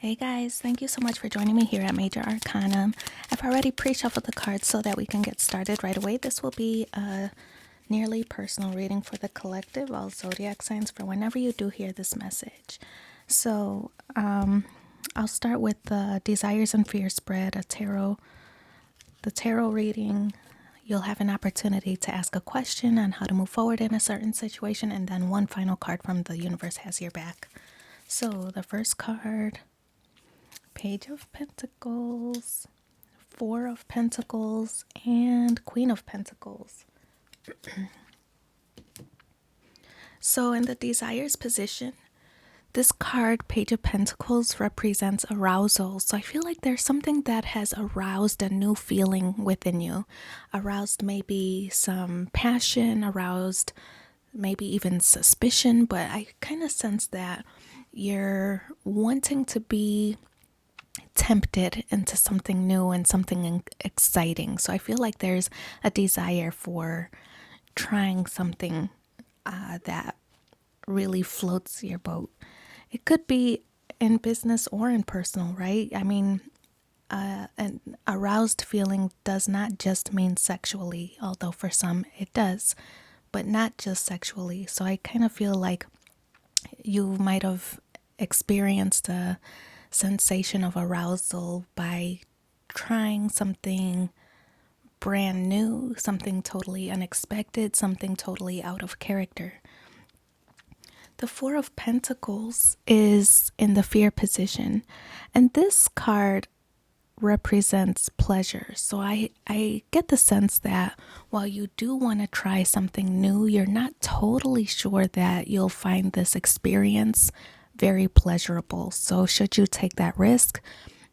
Hey guys, thank you so much for joining me here at Major Arcanum. I've already pre-shuffled the cards so that we can get started right away. This will be a nearly personal reading for the collective, all zodiac signs, for whenever you do hear this message. So, I'll start with the Desires and Fear spread, the tarot reading. You'll have an opportunity to ask a question on how to move forward in a certain situation, and then one final card from the universe has your back. So, the first card, Page of Pentacles, Four of Pentacles, and Queen of Pentacles. So in the Desires position, this card, Page of Pentacles, represents arousal. So I feel like there's something that has aroused a new feeling within you. Aroused maybe some passion, aroused maybe even suspicion, but I kind of sense that you're wanting to be tempted into something new and something exciting. So I feel like there's a desire for trying something that really floats your boat. It could be in business or in personal, right? I mean, an aroused feeling does not just mean sexually, although for some it does, but not just sexually. So I kind of feel like you might have experienced a sensation of arousal by trying something brand new, something totally unexpected, something totally out of character. The Four of Pentacles is in the Fear position, and this card represents pleasure. So I get the sense that while you do want to try something new, you're not totally sure that you'll find this experience very pleasurable. So should you take that risk,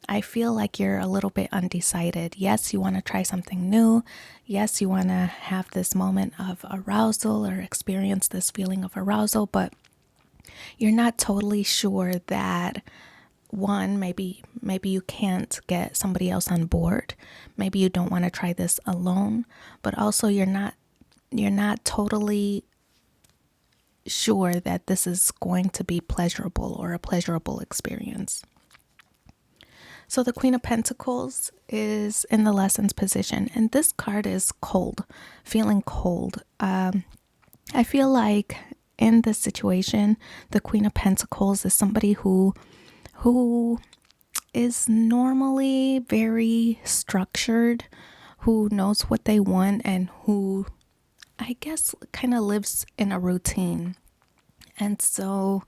I feel like you're a little bit undecided. Yes, you want to try something new. Yes, you want to have this moment of arousal or experience this feeling of arousal, but you're not totally sure that one, maybe you can't get somebody else on board. Maybe you don't want to try this alone, but also you're not totally sure that this is going to be pleasurable or a pleasurable experience. So the Queen of Pentacles is in the Lessons position, and this card is cold, feeling cold. I feel like in this situation, the Queen of Pentacles is somebody who is normally very structured, who knows what they want, and who, I guess, kind of lives in a routine. And so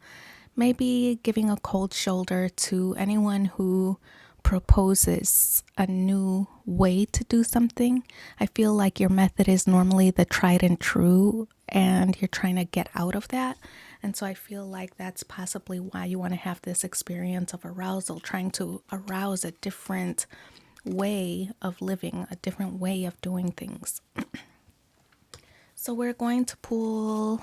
maybe giving a cold shoulder to anyone who proposes a new way to do something. I feel like your method is normally the tried and true, and you're trying to get out of that. And so I feel like that's possibly why you want to have this experience of arousal, trying to arouse a different way of living, a different way of doing things. So we're going to pull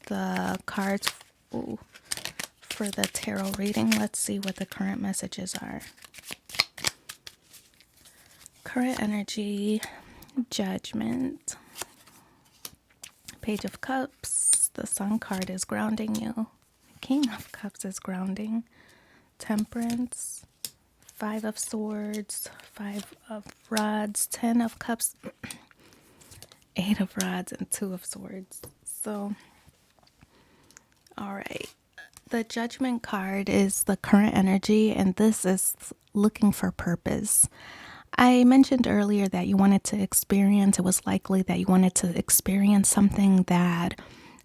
the cards for the tarot reading. Let's see what the current messages are. Current energy, Judgment, Page of Cups, the Sun card is grounding you, King of Cups is grounding, Temperance, Five of Swords, Five of Rods, 10 of Cups, Eight of Rods, and Two of Swords. So, all right. The Judgment card is the current energy, and this is looking for purpose. I mentioned earlier that you wanted to experience, it was likely that you wanted to experience something that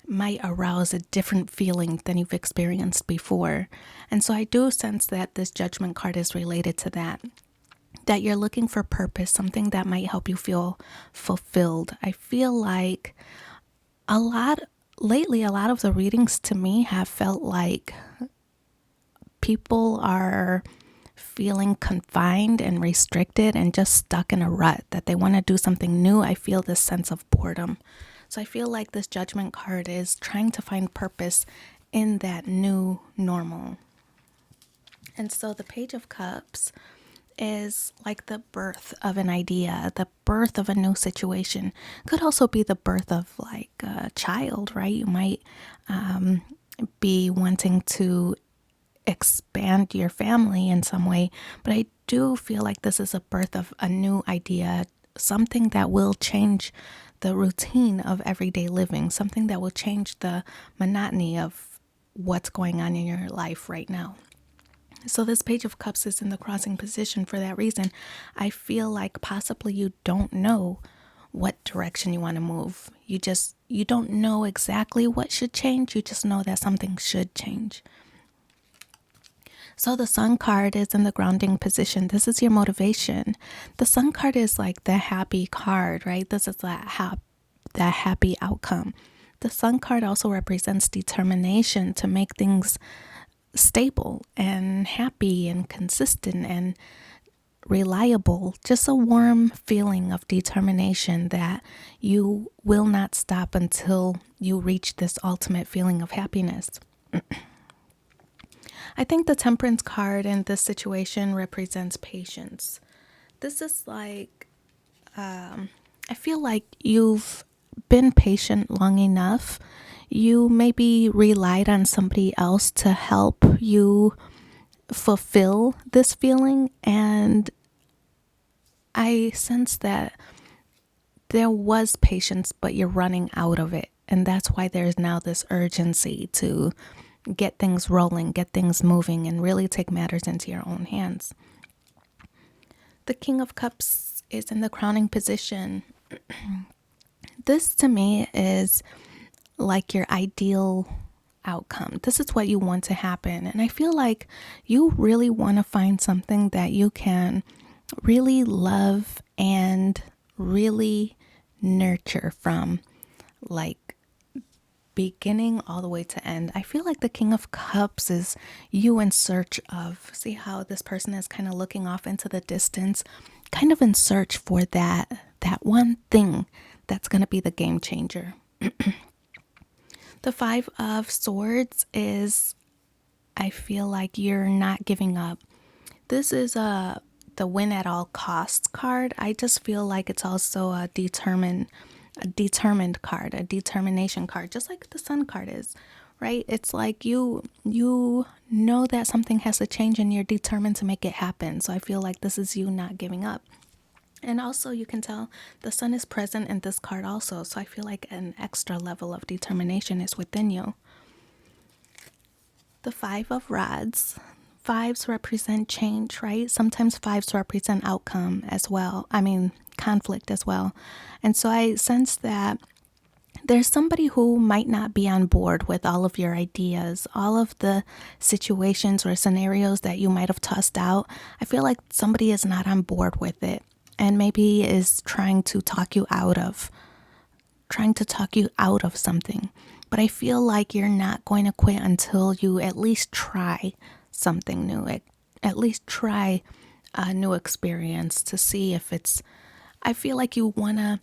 might arouse a different feeling than you've experienced before. And so I do sense that this Judgment card is related to that you're looking for purpose, something that might help you feel fulfilled. I feel like lately, a lot of the readings to me have felt like people are feeling confined and restricted and just stuck in a rut, that they want to do something new. I feel this sense of boredom. So I feel like this Judgment card is trying to find purpose in that new normal. And so the Page of Cups is like the birth of an idea, the birth of a new situation. Could also be the birth of like a child, right? You might be wanting to expand your family in some way, but I do feel like this is a birth of a new idea, something that will change the routine of everyday living, something that will change the monotony of what's going on in your life right now. So this Page of Cups is in the crossing position for that reason. I feel like possibly you don't know what direction you want to move. You don't know exactly what should change. You just know that something should change. So the Sun card is in the grounding position. This is your motivation. The Sun card is like the happy card, right? This is that happy outcome. The Sun card also represents determination to make things stable and happy and consistent and reliable. Just a warm feeling of determination that you will not stop until you reach this ultimate feeling of happiness. I think the Temperance card in this situation represents patience. This is like, I feel like you've been patient long enough. You maybe relied on somebody else to help you fulfill this feeling, and I sense that there was patience, but you're running out of it. And that's why there's now this urgency to get things rolling, get things moving, and really take matters into your own hands. The King of Cups is in the crowning position. This to me is like your ideal outcome. This is what you want to happen. And I feel like you really want to find something that you can really love and really nurture from, like beginning all the way to end. I feel like the King of Cups is you in search of, see how this person is kind of looking off into the distance, kind of in search for that one thing that's going to be the game changer. The Five of Swords is, I feel like you're not giving up. This is the win at all costs card. I just feel like it's also a determined card, a determination card, just like the Sun card is, right? It's like you know that something has to change and you're determined to make it happen. So I feel like this is you not giving up. And also you can tell the Sun is present in this card also. So I feel like an extra level of determination is within you. The Five of Rods. Fives represent change, right? Sometimes fives represent outcome as well. Conflict as well. And so I sense that there's somebody who might not be on board with all of your ideas, all of the situations or scenarios that you might have tossed out. I feel like somebody is not on board with it and maybe is trying to talk you out of something. But I feel like you're not going to quit until you at least try something new, at least try a new experience to see if it's, I feel like you want to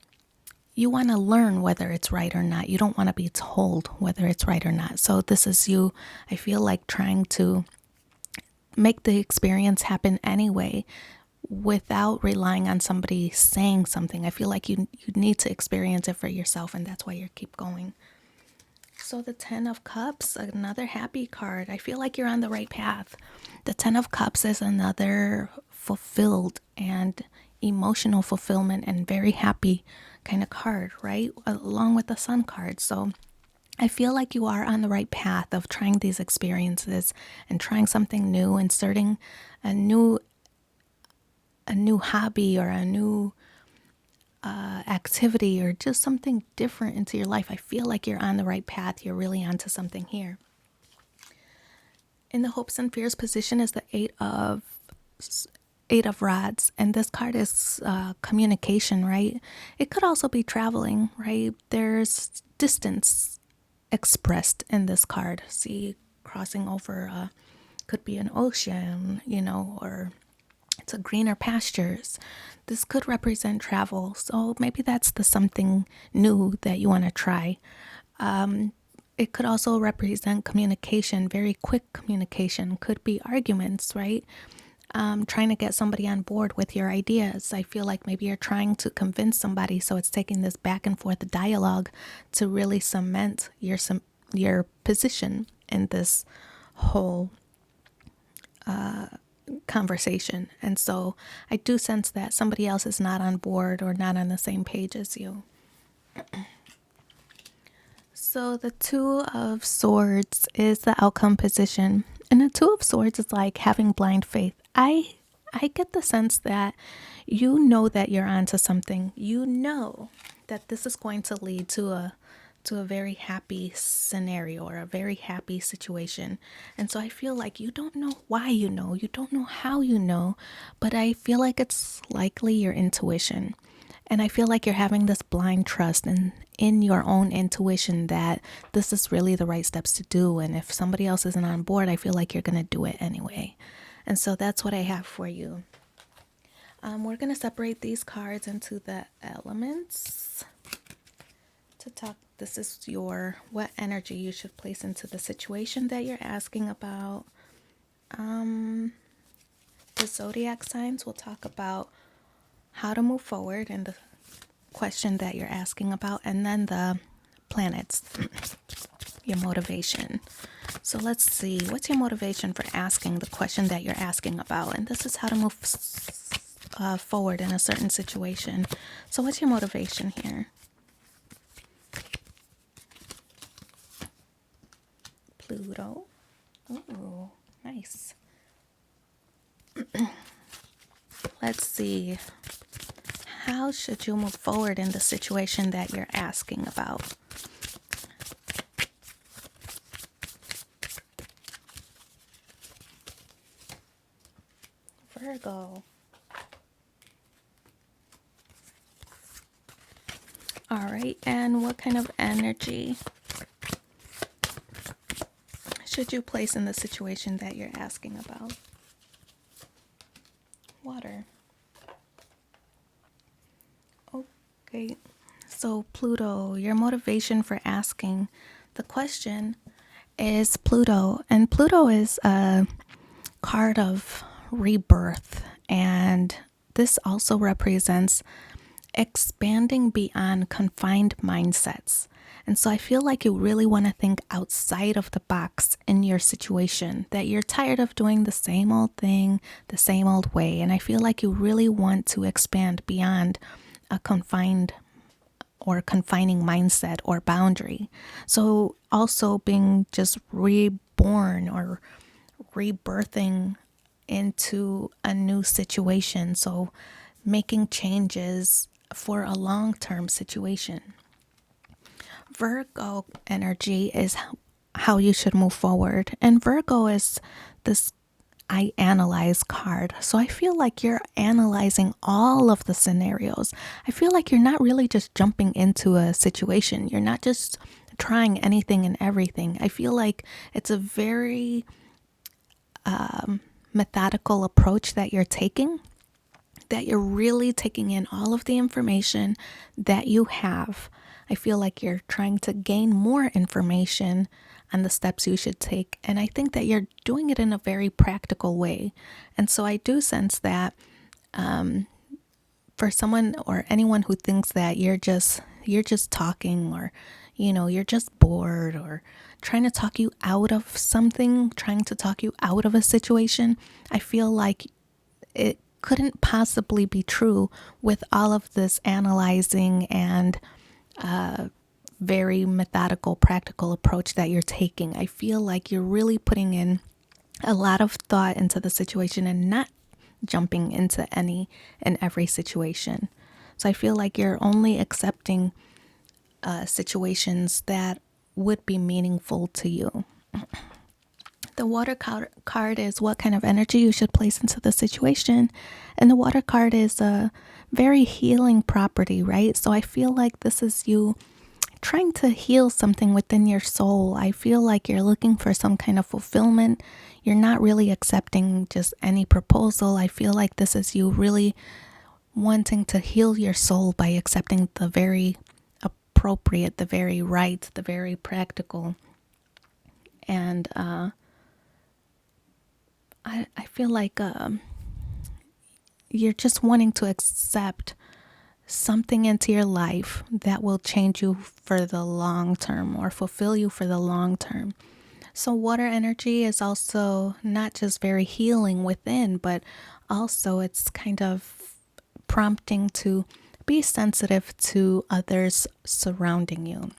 learn whether it's right or not. You don't want to be told whether it's right or not. So this is you, I feel like, trying to make the experience happen anyway without relying on somebody saying something. I feel like you need to experience it for yourself, and that's why you keep going. So the Ten of Cups, another happy card. I feel like you're on the right path. The Ten of Cups is another fulfilled and emotional fulfillment and very happy kind of card, right? Along with the Sun card. So I feel like you are on the right path of trying these experiences and trying something new, inserting a new hobby or a new activity or just something different into your life. I feel like you're on the right path. You're really onto something here. In the Hopes and Fears position is the Eight of Rods, and this card is communication, right? It could also be traveling, right? There's distance expressed in this card. See, crossing over could be an ocean, or it's a greener pastures. This could represent travel. So maybe that's the something new that you want to try. It could also represent communication, very quick communication. Could be arguments, right? Trying to get somebody on board with your ideas. I feel like maybe you're trying to convince somebody, so it's taking this back and forth dialogue to really cement your position in this whole conversation. And so I do sense that somebody else is not on board or not on the same page as you. So the Two of Swords is the outcome position. And the Two of Swords is like having blind faith. I get the sense that you know that you're onto something. You know that this is going to lead to a very happy scenario or a very happy situation. And so I feel like you don't know why you know, you don't know how you know, but I feel like it's likely your intuition. And I feel like you're having this blind trust in your own intuition that this is really the right steps to do. And if somebody else isn't on board, I feel like you're going to do it anyway. And so that's what I have for you. We're going to separate these cards into the elements to talk. This is what energy you should place into the situation that you're asking about. The zodiac signs will talk about how to move forward and the question that you're asking about, and then the planets, your motivation. So let's see, what's your motivation for asking the question that you're asking about? And this is how to move forward in a certain situation. So what's your motivation here? Pluto. Oh, nice. Let's see. How should you move forward in the situation that you're asking about? Virgo. All right, and what kind of energy should you place in the situation that you're asking about? Water. Okay, so Pluto, your motivation for asking the question is Pluto. And Pluto is a card of rebirth. And this also represents expanding beyond confined mindsets. And so I feel like you really want to think outside of the box in your situation, that you're tired of doing the same old thing, the same old way. And I feel like you really want to expand beyond a confined or confining mindset or boundary. So also being just reborn or rebirthing into a new situation. So making changes for a long-term situation. Virgo energy is how you should move forward. And Virgo is this I analyze card. So I feel like you're analyzing all of the scenarios. I feel like you're not really just jumping into a situation. You're not just trying anything and everything. I feel like it's a very methodical approach that you're taking, that you're really taking in all of the information that you have. I feel like you're trying to gain more information on the steps you should take. And I think that you're doing it in a very practical way. And so I do sense that for someone or anyone who thinks that you're just talking, or you're just bored, or trying to talk you out of something, trying to talk you out of a situation, I feel like it couldn't possibly be true with all of this analyzing and very methodical, practical approach that you're taking. I feel like you're really putting in a lot of thought into the situation and not jumping into any and every situation. So I feel like you're only accepting situations that would be meaningful to you. The water card is what kind of energy you should place into the situation. And the water card is a very healing property, right? So I feel like this is you trying to heal something within your soul. I feel like you're looking for some kind of fulfillment. You're not really accepting just any proposal. I feel like this is you really wanting to heal your soul by accepting the very appropriate, the very right, the very practical. And I feel like you're just wanting to accept something into your life that will change you for the long term or fulfill you for the long term. So, water energy is also not just very healing within, but also it's kind of prompting to be sensitive to others surrounding you,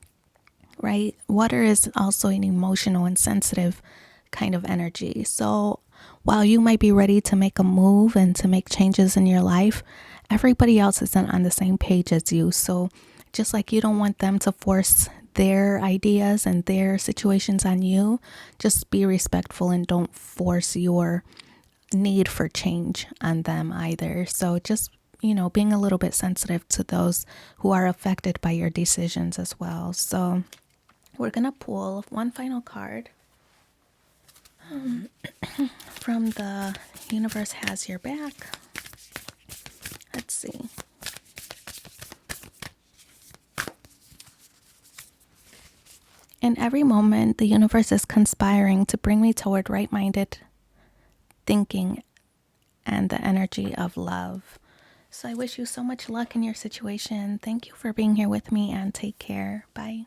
right? Water is also an emotional and sensitive kind of energy. So, while you might be ready to make a move and to make changes in your life, everybody else isn't on the same page as you. So, just like you don't want them to force their ideas and their situations on you, just be respectful and don't force your need for change on them either. So, just being a little bit sensitive to those who are affected by your decisions as well. So, we're going to pull one final card from the Universe Has Your Back. Let's see. In every moment, the universe is conspiring to bring me toward right-minded thinking and the energy of love. So I wish you so much luck in your situation. Thank you for being here with me and take care. Bye.